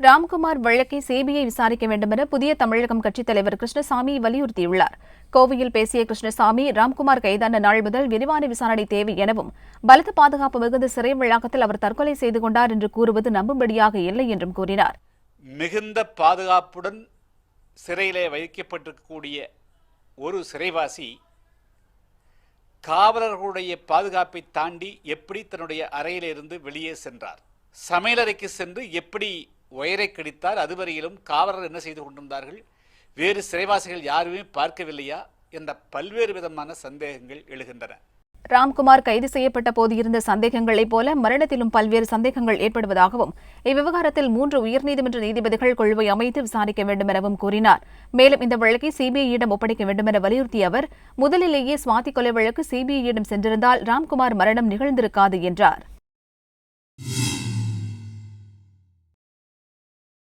ராம்குமார் வழக்கை சிபிஐ விசாரிக்க வேண்டுமென புதிய தமிழகம் கட்சித் தலைவர் கிருஷ்ணசாமி வலியுறுத்தியுள்ளார். கோவையில் பேசிய கிருஷ்ணசாமி, ராம்குமார் கைதான நாள் முதல் விரிவான விசாரணை தேவை எனவும், பலத்த பாதுகாப்பு மிகுந்த சிறை வளாகத்தில் அவர் தற்கொலை செய்து கொண்டார் என்று கூறுவது நம்பும்படியாக இல்லை என்றும் கூறினார். மிகுந்த பாதுகாப்புடன் சிறையிலே வைக்கப்பட்டிருக்கக்கூடிய ஒரு சிறைவாசி காவலர்களுடைய பாதுகாப்பை தாண்டி எப்படி தன்னுடைய அறையிலிருந்து வெளியே சென்றார், சமையலறைக்கு சென்று எப்படி உயரை கடித்தார், அதுவரையிலும் காவலர் என்ன செய்து கொண்டிருந்தார்கள், வேறு சிறைவாசிகள் யாருமே பார்க்கவில்லையா என்ற பல்வேறு விதமான சந்தேகங்கள் எழுகின்றன. ராம்குமார் கைது செய்யப்பட்ட போது இருந்த சந்தேகங்களைப் போல மரணத்திலும் பல்வேறு சந்தேகங்கள் ஏற்படுவதாகவும், இவ்விவகாரத்தில் 3 உயர்நீதிமன்ற நீதிபதிகள் குழுவை அமைத்து விசாரிக்க வேண்டும் எனவும் கூறினார். மேலும் இந்த வழக்கை சிபிஐயிடம் ஒப்படைக்க வேண்டும் என வலியுறுத்திய அவர், முதலிலேயே சுவாதி கொலை வழக்கு சிபிஐயிடம் சென்றிருந்தால் ராம்குமார் மரணம் நிகழ்ந்திருக்காது என்றார்.